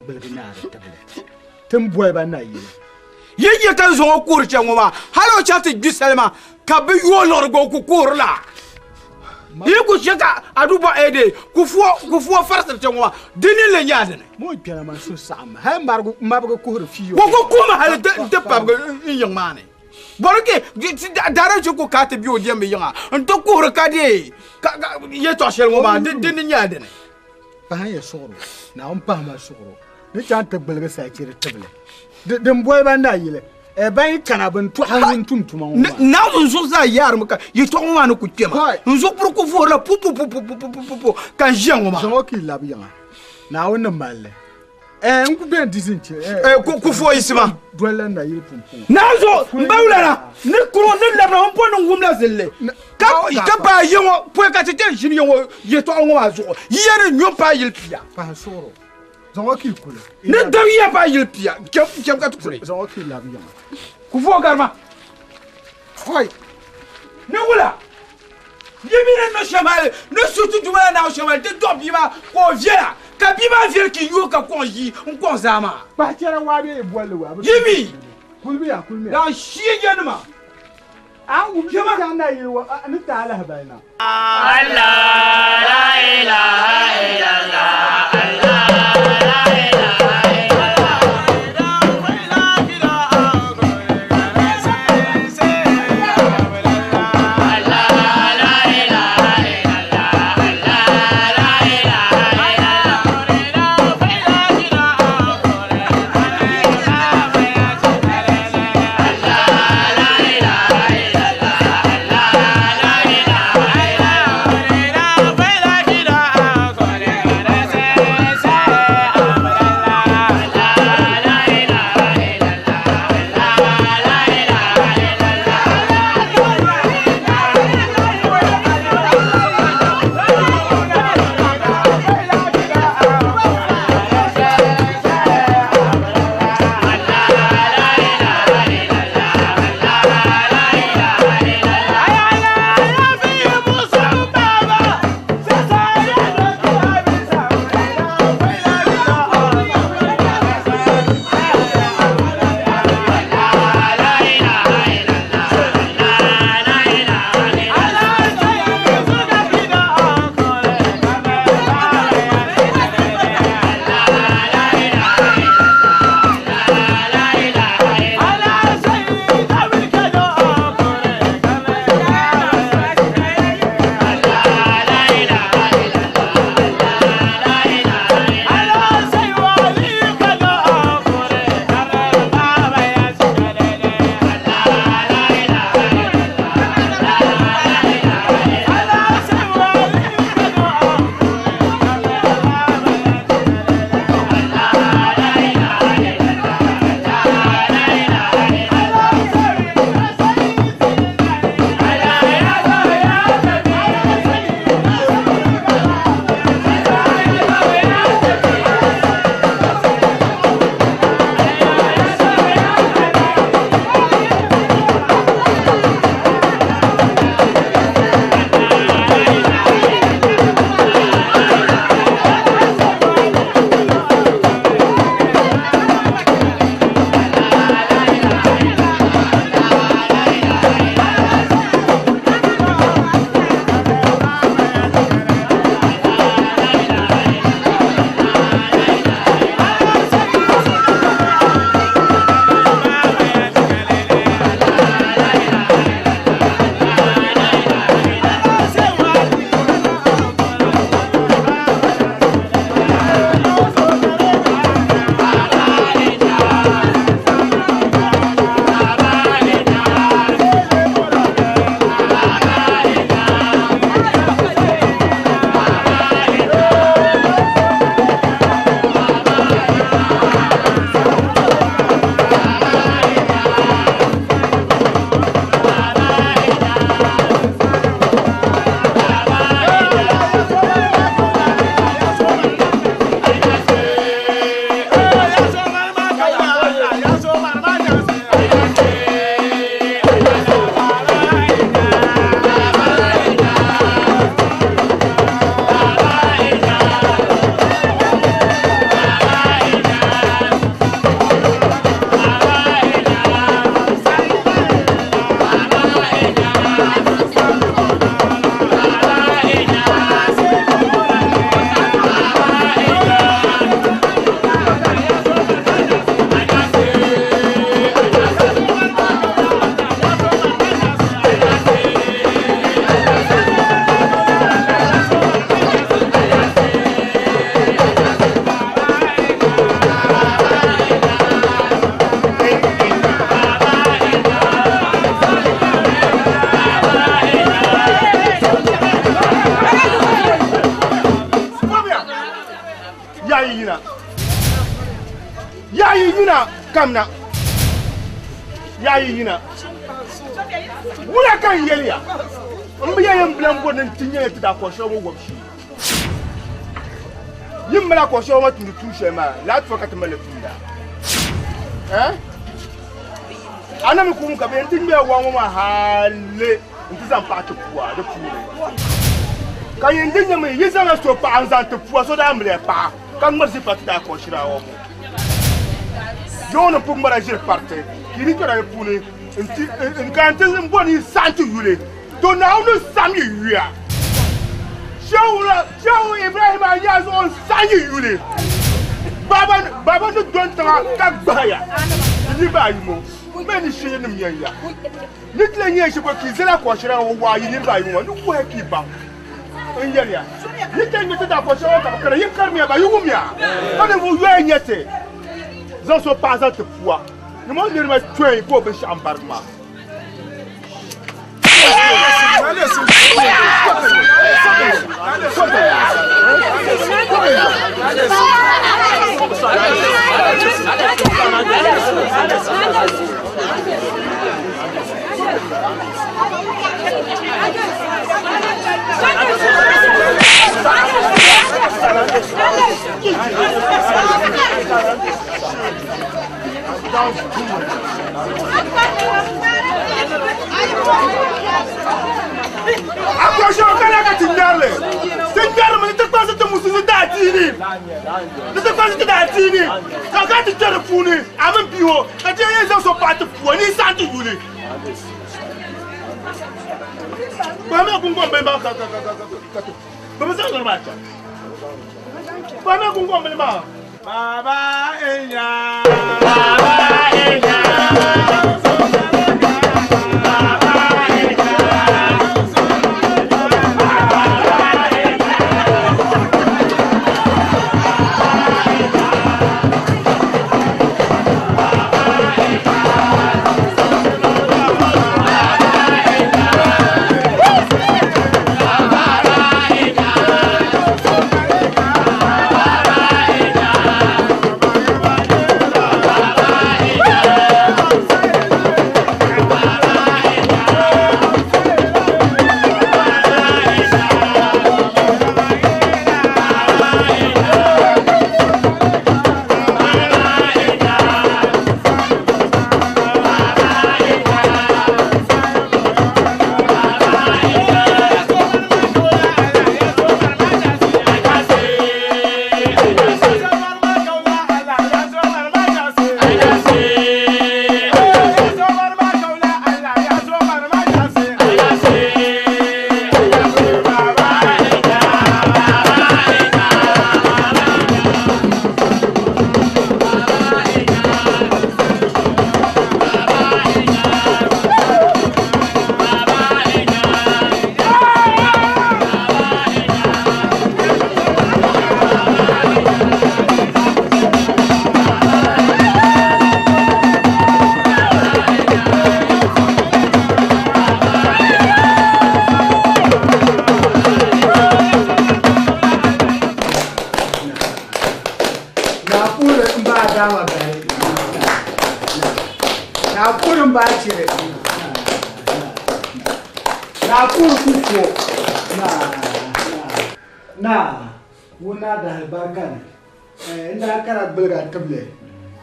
bilgina tablet tun boy ba na yi yeye kan zo kur changoma halo chati giselma ka bi yo lor go ku kur la yi ku shaka aduba ede ku fo farsa changoma dini le nyaade mo piana man so sam ha margo mabgo kur fiyo ko kuma hal de pabgo yong mane borke dara ju ko kate bi o diambe yanga nto kur ka de ye to shel ngoma dini nyaade pa ya soro na on pa ma soro ni chan te bilga sa kire table de boy ba na yile e ban kana ban tu hanun tuntuma na unzo za yar muka yi to ngwa no kutema unzo pour ko for la pu kan jengo ma so ki labi yanga na wannan malle nku ben dizinche ku fo isima dola na yile pumpum nazo mbawlara ni kuro ni labra on pon ngumla zelle ka ba yengo po ka tete jini yengo ye to ngwa zo yere nyon pa yil pia pa soro zongo ki kule ni dawiya pa yil pia kem ka tukule zongo ki labi yanga ku fo garma hoy ni wala yimine no chamal no surtout du na chamal de dobiba ko viela ka biba viel ki yo ka ko yi on zama ba tera wa be bolle wa yimi kulbi ya kulmi dan shiye genuma an wu jama kan na yi wa an ta ala baina Allah la ilaha illallah yayi yuna kamna yayi yuna wula kan yeliya mbiya yam blam bonen tinye ti da ko show wo wobshi yimmala ko show ma tundu tushe ma la to ka tamale tunda ana mi kum ka be tinye wa ma halle ntizan pa to puwa de puwa kan yindi nyame yizanga so pa anzan to puwa so da mle pa kan marsi pati da ko shira wo John Pumbara jir parte kiri to da puni nkante mboni santu yule to na unu sami yuya shawu Ibrahim Ayaz on sami yule baba no don ta ka gbaya ni ba yimo me ni shey nim yanya ni tle nye shi ko kizela ko shira wo wa yi ni ba yimo ni ko ki ba enyeria ni tenye to da ko shira ka kare yin karmiya ba yumya ba mu yuya nyete zan so pas à te foi. Ne m'en dis pas tu es pour bêcher en barma. Approche au Canada, tu n'as c'est bien, mais tu te passes de moussou d'Atini. Tu te passes d'Atini. Quand tu te refounes, à même bio, quand tu es dans son pâte pour ni sans te voler. Comment vous comprenez pas? Comment ça va marcher? Comment vous comprenez pas? Baba Enya. Baba Enya.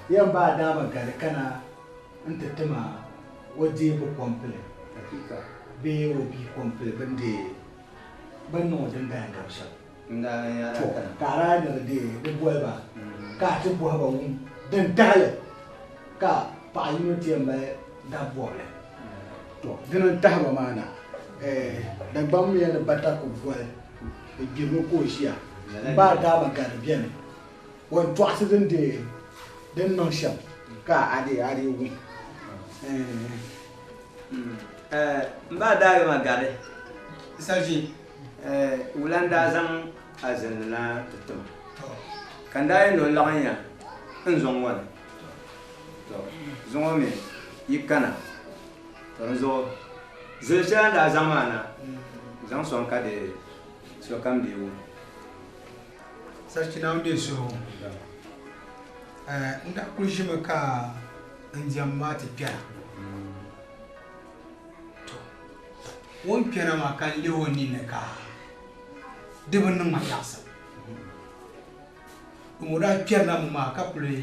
Yan ba dama gari kana anta tuma waje bu komple be obi komple bande wajen ga ga sha nda ya kana kara da de boy ba ka ti bo ba un den dale ka pa unity ba da bole to dinan ta ba mana da bam ya da bata ko boy e girmo ko shiya ba dama gari bien won to asidin de den non sham ka ade wi mba daga magare sarji ulanda zan azanna tutum kanda no laganya nzong wan to zongo me yikana to zo zeja da zamana zan son ka de so kam de wo sarki na unde so nda kulishima ka nzamma ta piya to won piya ma kan lewoni ne ka debon nan ma yasa mo da piya na ma ka pule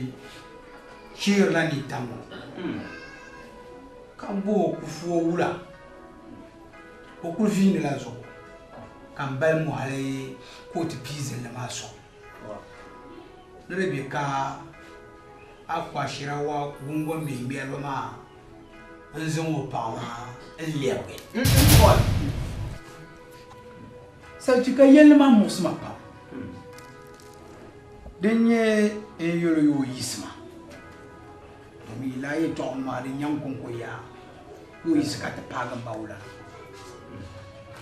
shir la ni tamo kan bo ku fuo wula o ku vini la zo kan bal mo hale ko ti pize le ma so nrebe ka akwa shirawa gungo mbe alo ma nzon o pa wa nlewe sa chika yelma musma pa denye e yolo yo yisma mi la ye to ma de nyam kon ko ya yo yiska ta pagan bawla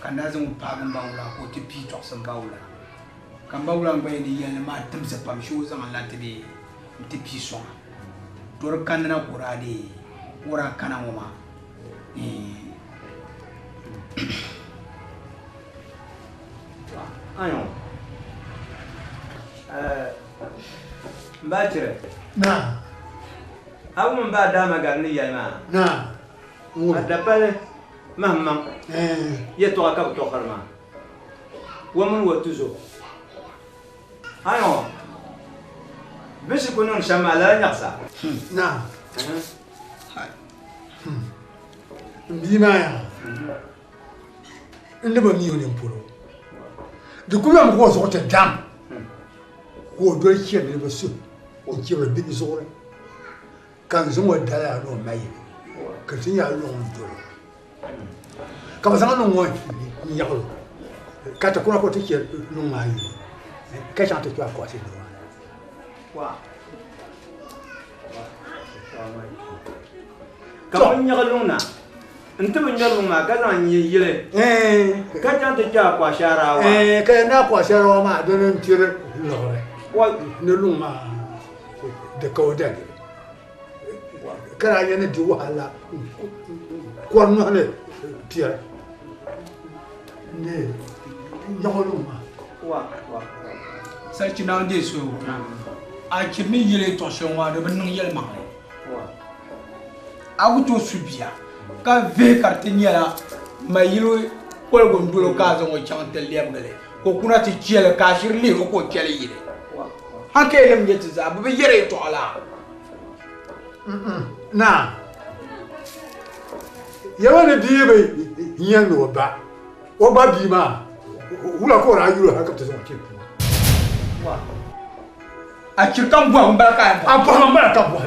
kanda zon pagan bawla ko ti pi to san bawla kan bawla ngbe ni yelma tumse pam sho zaman la tibi ti pi so dor kanna qurade wora kana ngoma ayo mbachire na awu mba da magarni yalma na adapale mahma ye to ka to kharma wamun watuzo ayo bisi kunun shamala nyaksa na mbima ya ndeba mi yone mpuro de kuma mo ko so ta dam ko do ki ne ba su o ki ba bi so re kan zo mo da ya no mai ka tin ya lo ndo ka ba sa no mo ni ya ko ka ta ko ti ki no mai ka cha ta ki ko si no wa ka mun ya luna ntu mun ya luna ka na yi yile ka cha ta ki ko shara wa ka na ko shara wa ma do nan tire lo re wa ne luma de ko da kana yana di wahala ko no ne tire ne ya ko luma wa sarki na de so a kimi yele to shonwa de bin yel ma a wuto subia ka ve kartinyala mayilo ko gondolo ka zo mo chantel lebgale ko kuna ti jele ka shirli ko kele yile hanke lem yeti za bu yere to ala na yawa ne biye bai yan no ba o ba bi ma wula ko ra yuro haka ta zo ke a kirkan buwa ba ka a ba ba ka buwa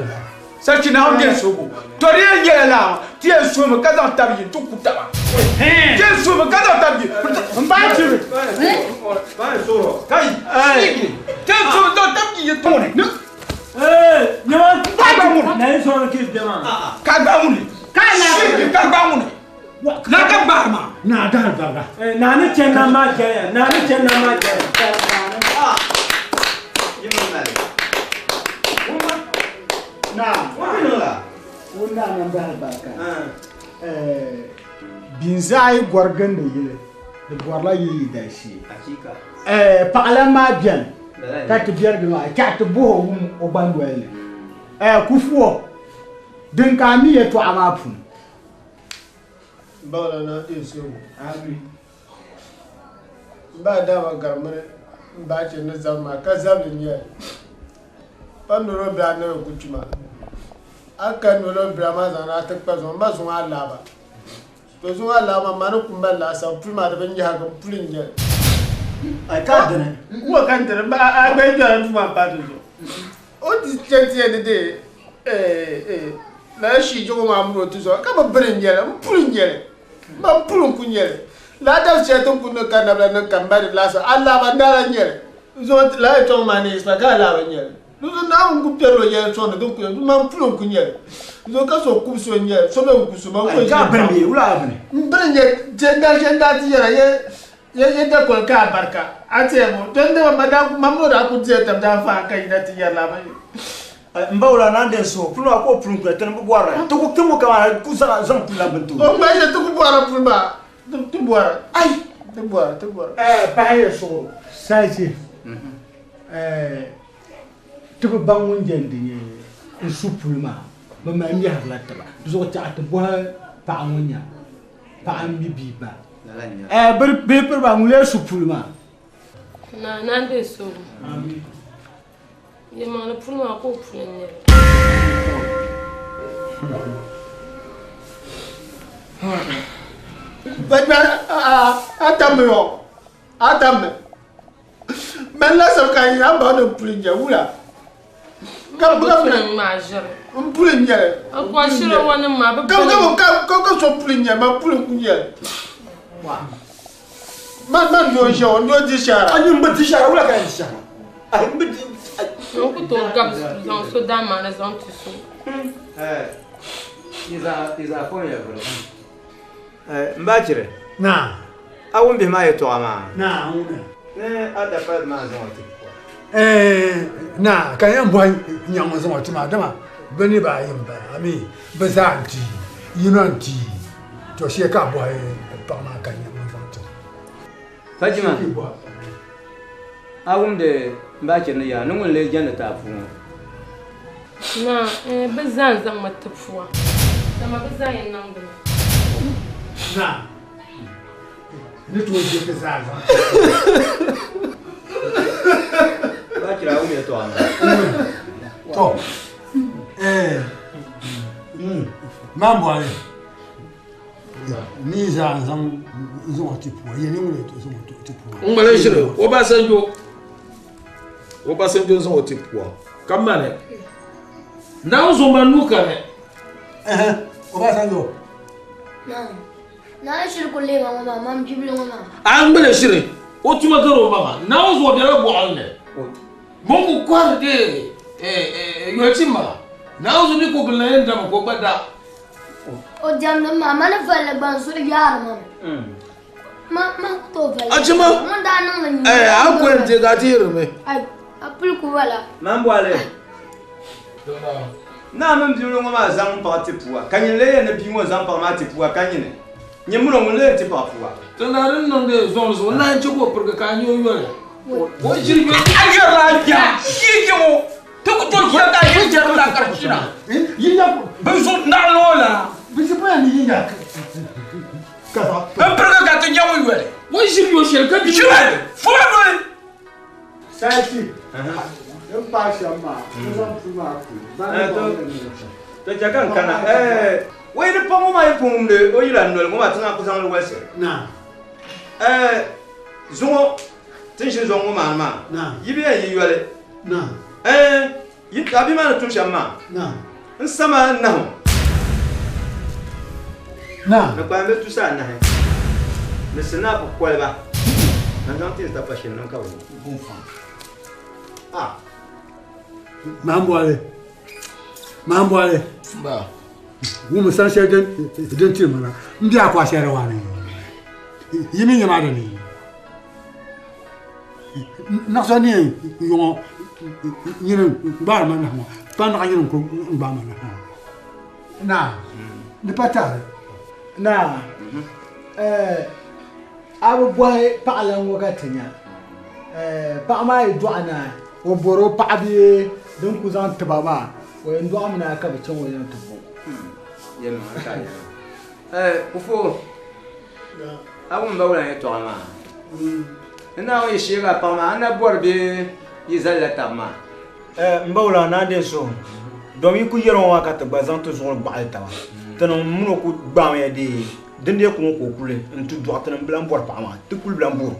sarki na hange so go to re yele la ti e so mo ka za tabi to kutaba ti e so mo ka za tabi ba ti ba so kai ti e so do tabi to ne nyama ba mu na so ke dema ka ba mu ni ka ba mu ni na ka ba ma na da ba na ni chenna ma je na ni chenna ma je na wala wanda nan ba barka binzai gwargan da yele da gwarla yi da shi hakika pagala ma bien ka ti bier de ma ka ti bo o bandwele kufuo din ka mi e to amapu bawla na isu abi ba da ma garmare ba ce na zama ka zamin ya pandoro bra na ku chuma aka no lo bra ma zana ta pa zo ma zo ala ba to zo ala ma ma ku ba la sa prima da ban ya ga pulin ya ai ka dane ku kan da ba a ba ja na ma pa zo o di chenti de la shi jo ma mu to zo ka ba brin ya ma pulin ya ma pulun ku ya la da se to ku no kan na na kan ba la sa ala ba da ya zo la to ma ni sa ka la ba ya nous avons coupé le hier son donc nous plus on connaît donc quand on coupe sur hier so même coupe ma ko ka bremi ula abne brenge jenda ti yara ye da ko ka barka ate mo donde madam mamoda ku je tam da fa ka ina ti yara ba mbawla na den so plus ko plus ko tan bu boara to ko temo ka ku sa zan pula bantu o ma je to ku boara plus ba tu boara ai tu boara pa ye so sai si ti bi baŋ ŋun jɛndi nyɛ n su puli maa bi mali mɛhirila taba zuɣu chaɣa ti bɔhi paɣa ŋun nya paɣa n mi bii ba bee piri ba ŋun lee su puli maa naan de so yɛ maŋli puli maa ko puli n nyɛli Atame. Men la so kan ya ba no pulinja wula. Ka ma jere. Pulinja. Ko shiro wani ma ba. Ka so pulinja ma pulin kunja. Wa. Man yo jo ndo di shara. Anyi mba di shara wula kan shara. Ai mba di. On ko to gab so da ma na zon tu so. Iza ko ya bro. Mbachire. Na. Awon bi ma yeto ama. Na, una. Ne ada pa ma zon ti. Na, kan yan boy nyam zon ti ma dama. Bani ba yin ba. Ami, bazanti, yinanti. To she ka boy pa ma kan yan zon ti. Fajima. Awon de mbachire ne ya ngun le janda ta fu. Na, bazan zan matafuwa. Dama bazan yan nan gani. Na. Ni to je ke zaza. Ba kira u me to ana. To. Mambo ale. Ni za zan zo ti po. Ye ni mu to zo ti po. Ngale shiro, Obasanjo zo ti po. Kamane. Na zo manuka ne. Obasanjo. Na shiri kulle mama mam jibli mama An bele shiri o tuma garo mama na o zo dere bo alne mongu kwar de yotima na o zo ni ko glen da ko bada o jam na mama na fale ban so yar mama to fale ajima mun da nan ni an ko nje ga tire me ai apul ku wala Mambo ale. Na mam bi lo ma zan pa ti puwa. Kan le na bi mo zan pa ma ti puwa kan ne. Nyemuno mun le ti pa puwa. Tonarin non de zon zo na nche ko purga ka nyo yore o jiri me agara ja yike mo to ko to ya ka yi jar la ka shina Yinya ko. ban so na lola Bi se pa ni yinya. Ka ta. ban purga ka to nyawo yore o jiri yo shel ka bi shire fo do Saiti. Yan pa shama. Zan puma ku. To jakan kana we ni pa mo ma ipum le o yira no le mo ma tana ko san lo wese. Na. Zongo tin shi zongo ma. Na. Yibi yi yole. Na. Yi tabi ma na tun shamma. Na. Nsama na ho. Na. Na kwa me tu sa na he. Me sina ko kwalba. Na ganti sta pa shi na ka wo. Bon fa. Ah. Mambo ale. ba Wo mo san shede den ti mana. Ndi akwa shere wani. Yimi nyama de ni. Na so ni yo nyine ba ma na mo. Pa na nyine ko ba ma na. Na. Ni pata. Na. Abu boy pa lan wakati nya. Pa ma yi du'ana o boro pa bi don ku zan taba ma. O yin du'amna ka bi cin wajen tubu. Yema ka ya. Ufo. Abu mbawla ya to ama. Ina o yishira pa ma ana borbe yizalla tamma. Mbawla na de so. Domi ku yero wa ka ta bazan to so ba ta wa. Tano muno ku ba me de dende ko kule ntu do atana blan bor pa ma. Tu kul blan bor.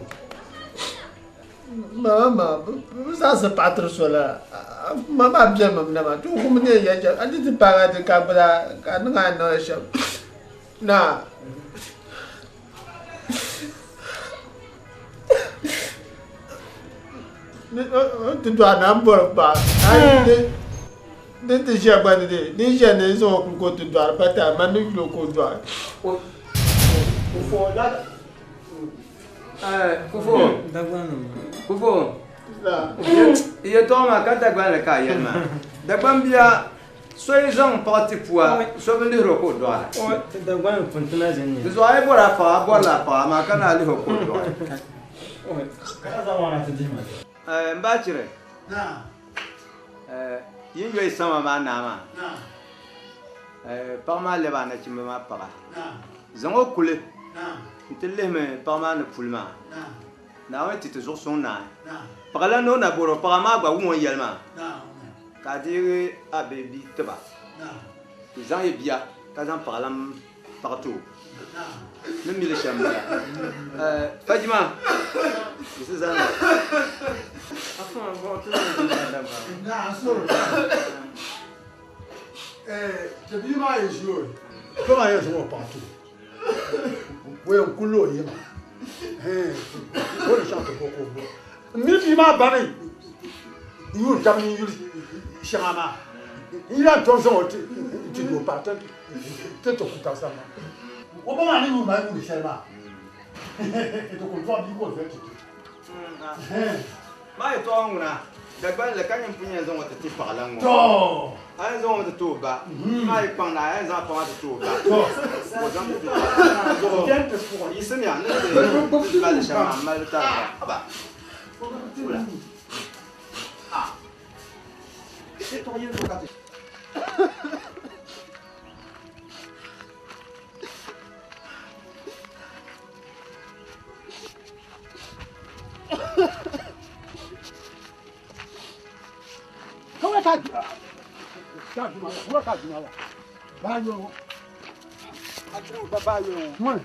Mama, ça se pattre sur la. Mama bien maman, tu comme ne ya ja, andi ti paga de kabra, kan nga no shop. Na. Tu dois n'importe pas. Ne te jette pas de. Ne jette ne sont ko tu dois pas ta manu le ko doit. Faut là. Kufo. Ye to ma ka dagba le ka yelma. Dagba bia soy zong parti poa, so vende ro ko do ala. O dagba fontana zenni. Zo ay bora pa ma kana ali ho ko do. O ka za wana te dima. Mbachire. Na. yin yoy sama ma nama parma le ba na chimba ma para zango kule ntelle me parma na pulma na wa ti toujours son na parla no na boro parma ba won yelma ka dire a baby teba zan ye bia ka zan parlam partout même les chambres Fadima c'est ça enfin bon tout je dis ma est joué comment est joué partout oui on coule yema on chante beaucoup ni ma bani you tamni you chama il a ton son tu dois partir tu te couta ça o ba ma ni mu ma ni chama to ko to bi ko fe ma e to nguna da ban le kan punya zon wata ti parla ngo to ai zon wata to ba ma e pang na ai za pa wata to ba to o zan to bien que pour il se mia ne ba le chama ma le ta ba ah c'est toi rien de gâté Comment t'as dit? T'as dit, comment t'as dit? Bah, yo. Bah, yo. Moi.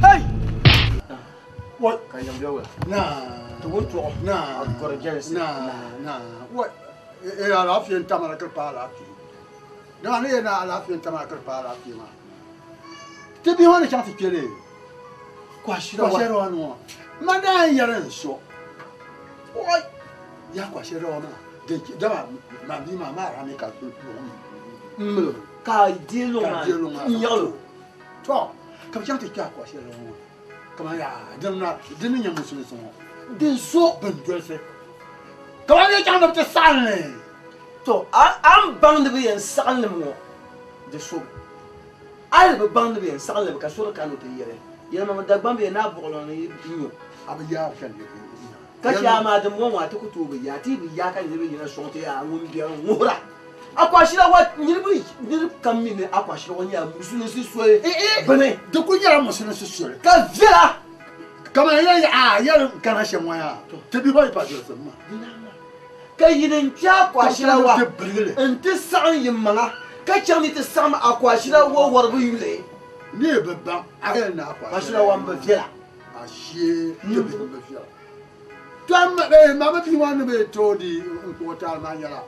Hey! What? Kan yang biawa. Nah. Tu tu. Nah. Agora jealous. Nah. What? Ala afien tamara kerpa ala afi. Nah, ni ala afien tamara kerpa ala afi ma. Te bi hone chance piele. Kwa shiro anu. Manda yaran so. Oi. Ya kwa shiro ma. De dama ma bi ma ra me ka tu. Ka dielo ma. Nyalo. To. Ka chante kwa shiro ma. Kama ya demna demi nyamu so so. De so ben dwelse. Kama ya chante te sanle. To am bang de bien sanle mo. De so. Ai be bang de bien sanle ka so ka no te yere. Yere ma da bang be na bolo ni yo. Abi ya kan ye. Ka ya ma de mo wa te ko to be ya ti bi ya kan be yere so te ya ngum bi ngura. Akwashira wa nyiribi kam mi ne akwashira wa nya musu ne si so bene De ko yara mo sene so ka vela kama ya kana shemwa ya. Te bi ba pa de sama. ka yidin kya akwashira wa Te brigele. nti san yimanga ka chani te sam akwashira wa warbu yule Ni be ba aga na kwa. akwashira wa mba vela Ashie te bi be fia. Tam be ma ba bi wan be to di ko ta ma yara.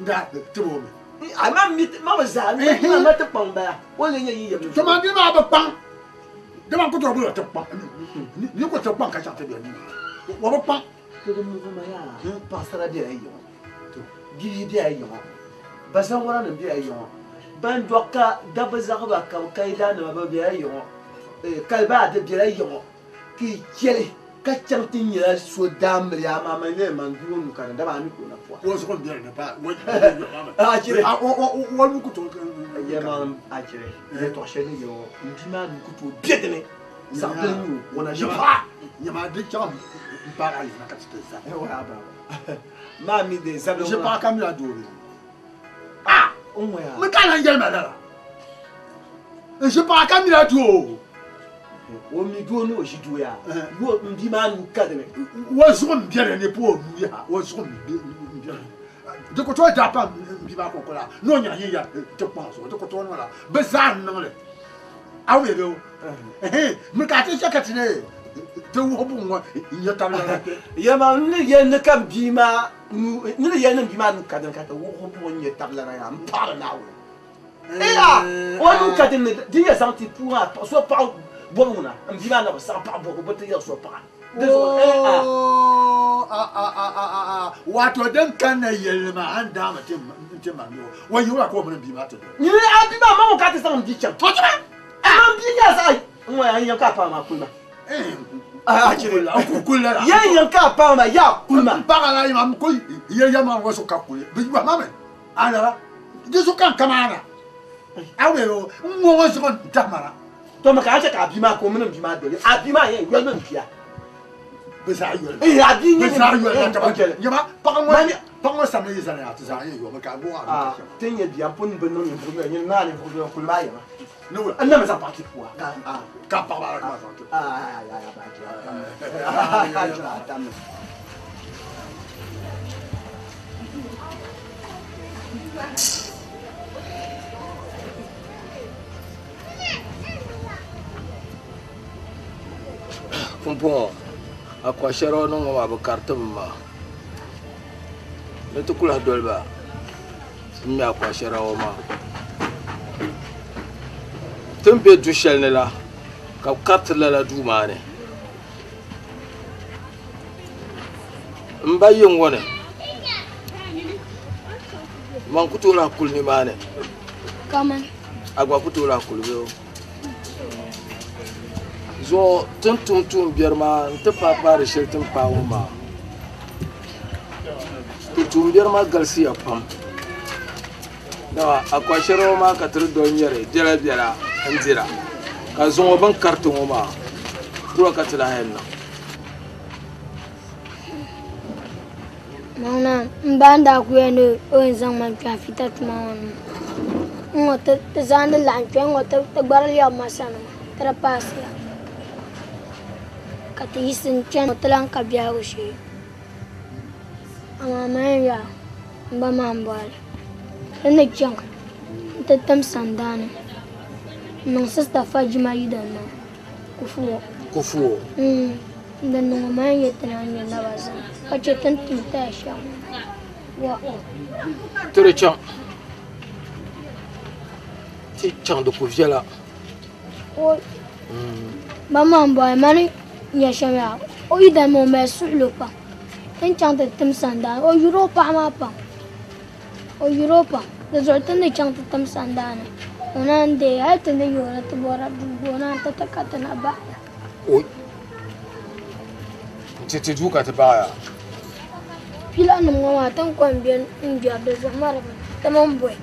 Nda te bo me. ama mit ma za ma te pamba wo le yin yim To ma di ma ba pan. De ma ko to bo te pan. Ni ko te pan ka cha te bi ni. Wo ba pan. to mu ma ya pasara bi ayo to gi bi ayo basan wara na bi ayo ban doka dabaza ba ka kaida na ba bi ayo kalba de bi ayo ki chele ka chanti nya so damri ya mama ne man duwo nu kan da ba mi ko na po Wo so ko bi na pa. Wo a chire wo mu ko to. ya ma a chire ye to shele yo ndima nu ko to biedene sa pe nu wona je pa Nyama de cham. Para ali na ka te sa. wala ba ma mi de sablo Je pas comme la dori. ah on ya Me kana ngel ma dala. Je pas comme la dori. o mi duwo no shi duwo ya yo ndima nu kadene Wo so ko mbiere ne po mu ya. Wo so ko mbiere. De ko to da pa mbi ba ko ko la. No nya yin ya te pa so. De ko to no la. Be zan no le. Awe be o. Me ka te chaka tine. Te wo bu ngo nya ta la. ya ma ne ye ne kan bi ma nu ne ye ne bi ma nu kadene ka to wo bo nye tabla na ya mpar na wo ya o nu kadene di ya santi pour so pa bomuna mbi ma na sa pa bo bo te ya so pa Wato dan kana yelma an da mutum ma no. Wa yura ko mun bi ma to. ni abi ma ma ka te sa mbi chan to ma am bi ya sai mo ya yan ka pa ma kulma a chire la ko kula. yan ka pa ma ya kulma Para la imam ko ye ya ma wo so ka kule. Bi ba ma me. Ala. De so kan kamara. Awe o mo wo so kan tamara. to ma ka ka bi ma ko mun bi ma do abi ma yan yo mun pia Bezayo. Adi ni Bezayo la tabakele. Yama pango samle yizana ya tzaye yo maka bo ah a. tenye dia pon benno ni premier ni na ni ko ko ba ya No. ana me sa parti quoi Ka pa ba ma. Pumpong aku asyara no ngwa ba kartum ma ne to kula dolba mi aku asyara o ma tembe du shel ne la ka kartla la du ma ne mba yin wona man kutola kulni ma ne Kaman. agwa kutola kulbe zo tum biyarma ta papa da shirtin pawo ma tum biyarma galsiya pam dawa akwashiro ma ka tur don yare jira biyara anjira ka zo ban karton ma kura ka tila henna Mana mbanda kuyendo oenzang man kwa fitat mawan. Ngota tazanda lanchwe ngota tagbara liya masana. Terapasya. Kata isin chen telang kabya ushi. Ama maya mba mambal. Ene jang. Tetam sandana. Nang sasta fajima yidana. kufuo Dan nung maya tananya nawasan. Kacetan tinta siya. Wa. tere chan ti chan da ku viela Oi. Mama mboy mani nyashama. O ida mo mesulo pa. Ten chang de tim sanda. O Europa ma pa. O Europa. Da zortan de chang de tim sanda. Onan de ay tende yora to bora bona ta takatana ba. oi ti duka ta baya Pila nung mama tan kwambien ngia de zamara. Tamam boy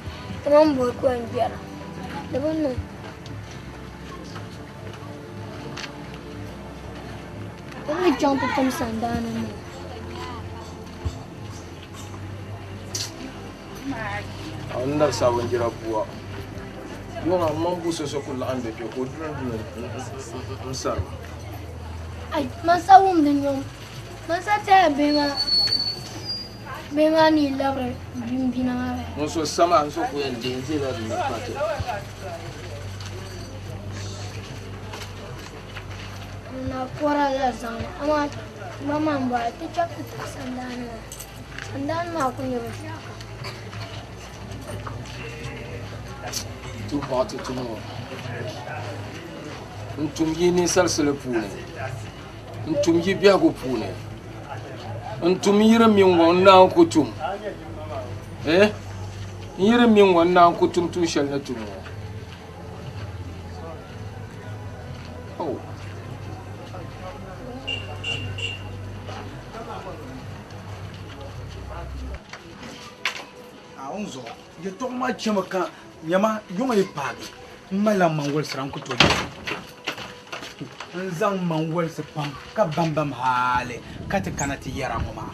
ko ngia. Da bono. Ini chang de tim sanda na. andar sabon jira buwa yona man buso so kullu ande ke ko dun sar Ay, masa din yung masa tayo bema ni labre bimbina nga. mun so sama so ko yan din zela da fata Na pora la zana. Ama mama mba te chak sandana. Sandana ma ko ni bashaka. tu fata tu no ntum yi ni salsala pune ntum yi biago pune ntum yira min won na kutum yira min won na kutum tu shal na tum oh aunzo ye to ma chema ka nyama yoma yi pagi mala mangol sran ku to nzang mangol se pam ka bambam hale kati kanati yara mama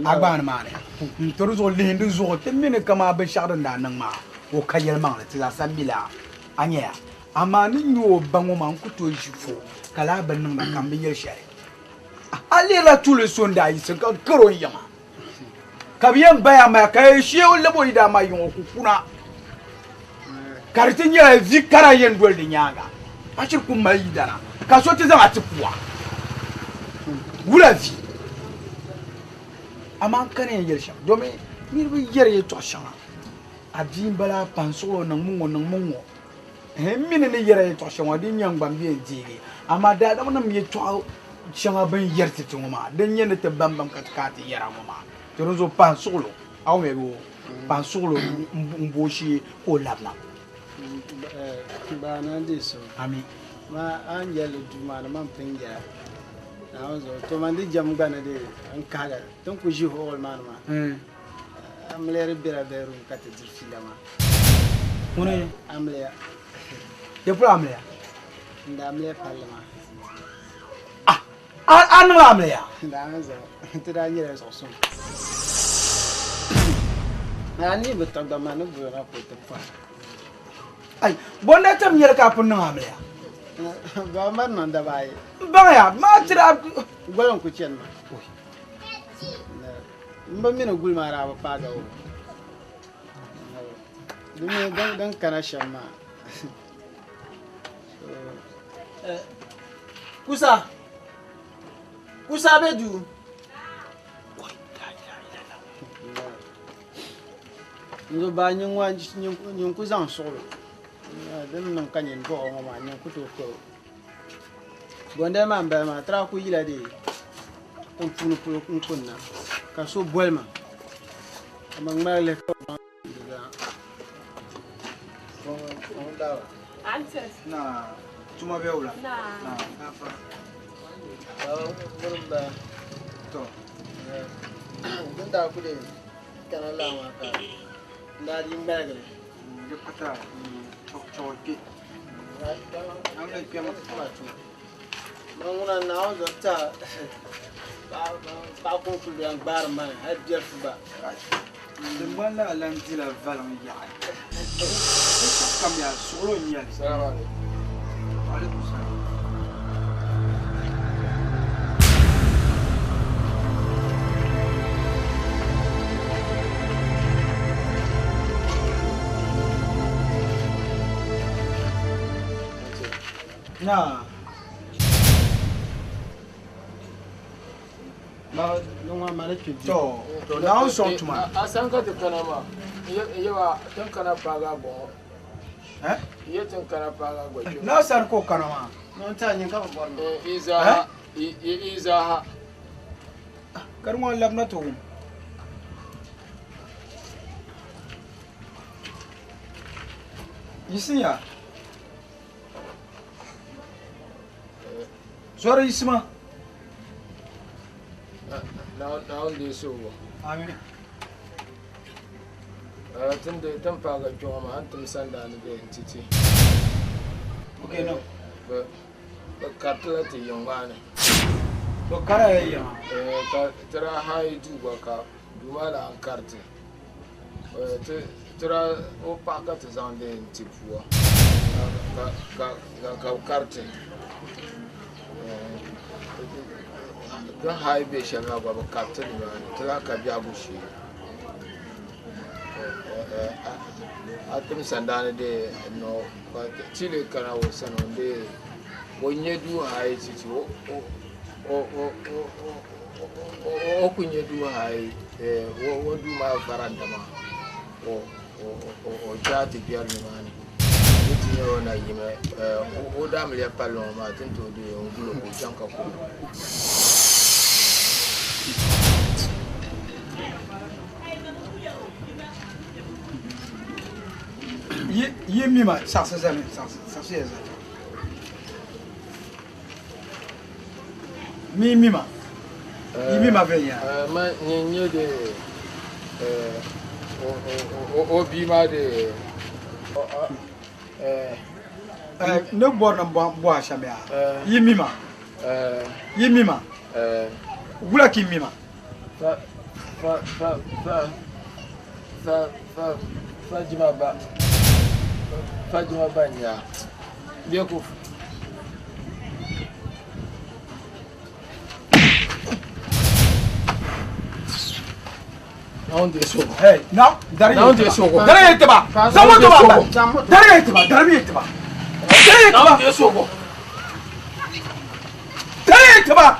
agban mane ntoru zo lindu zo te mine kama be shagda na nan ma o kayel mang le tila sambila anya amani nyo bango man ku to jifo kala ban nan da kambe yel shari ali la tout le sonda yi se ka kero yama kabiyan baya ma kay shew lebo ida ma yon ku kuna kartin ya zikara yen dol di nyanga pachir ku mai dana ka so ti zama tipuwa wula vi ama kane yel sha domi mi bi yer ye to sha adin bala pansolo nan mungo mine ne yer ye to sha wadi nyang bam bi jigi ama da da nam ye to sha ban yer ti tuma den yen te bambam katkati yera mama to zo pansolo aw me go pansolo mboshi ko labna Bana diso. Ami. Ma angelo dumana man pinga. Na ozo to mandi jam gana de an kala. Ton ku ji hol man ma. Amle bira beru kata dirfila ma. Mune amle. Ya pula amle. Nda amle parlement. Ah, an la me ya da na zo ta da nyere so so na ni be tagba ma no go na ko te fa ai bonda tam yel ka pun na me ya ba man non da bai ba ya ma tira golon ku chen ma mba mina gul ma ra ba pa ga o dumi dan kana shamma kusa bedu ndo ba nyin ku zan solo dan nan kanyen bo ma nyin ku to ko bonde ma mba ma tra ku yila de on punu kunna ka so bolma amang male ko Antes. na tuma be wala Na. afa ba to dan da ku de kana la ma ka nda di mbagale je pata chok ki am le pia ma ma tu manguna na o ta ba ko ku de bar ma ha dia fu ba de mala lan di la valan ya kam ya solo nyal Salam alaikum. alaikum salam na ba no ma na tu to now son tuma Asan ka te kana ma. Yawa tan kana paga go. eh Ye tan kana paga go. na san ko kanama non ta nyin ka ba bor Iza iza karmo labna to yisinya sore yisma na onde so go. amin Tun da tan paga jo ma an tum sanda ni de titi. okay no Ba katla te yongane. to kara ya Ka tara hai du ba ka duwala an karte. Tara o paga te zande tipua. Ka karte. Don hai be shanga ba karte ni ba tara ka biya bushi. Atum sandane de no chile kana wo sano de wonye du hai titi o kunye du hai wo du ma faranda ma o jati biar ni mani titi yo na yime o dam le palon ma tinto de on gulo ko janka ko ye mima ça c'est ça mi mima i mima ve ya ma nyenye de o bi ma de ne bor na bo shamia yi mima gula ki mima Fajima ba nya biya ko onde so hey no dari na onde so dari yetba samo to ba dari yetba dari yetba na onde so go dari yetba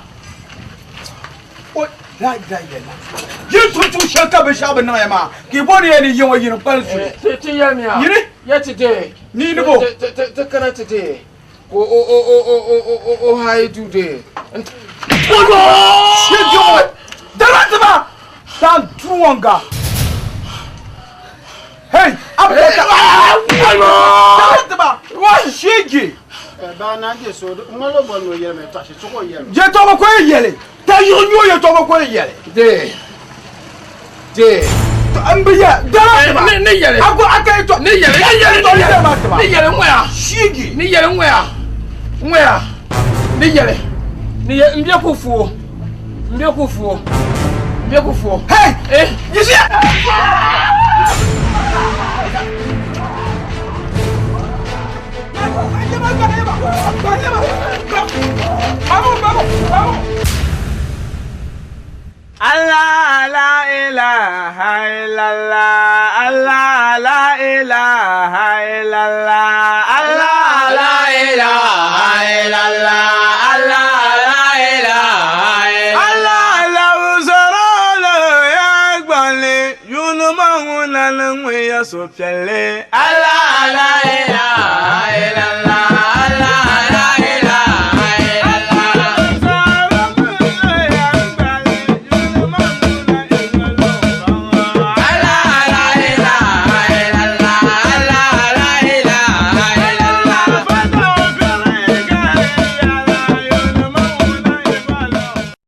o la yin tutu shaka be shabe na ma ki boni yani yin wa yin kwal su te ya mi yiri ya today ni ni bo te kana today o hai do de shit yo dari yetba dan tuwanga hey abeta wa shege ba na de so ngolo bon no yeme ta shi ko yeme je to ba ko yele ta yo ye to ba ko yele de an biya dara ba ne yele ago akai to ne yele to ne ma ta ne yele ngwa shege ne yele ngwa ne yele Mbia kufuo. Hey! You see? Allah la ilaha illallah, Allah la ilaha illallah, Allah la ilaha illallah, Allah la ilaha illallah, Allah la uzarala ya gbale, yunu manguna nwe ya so piale, Allah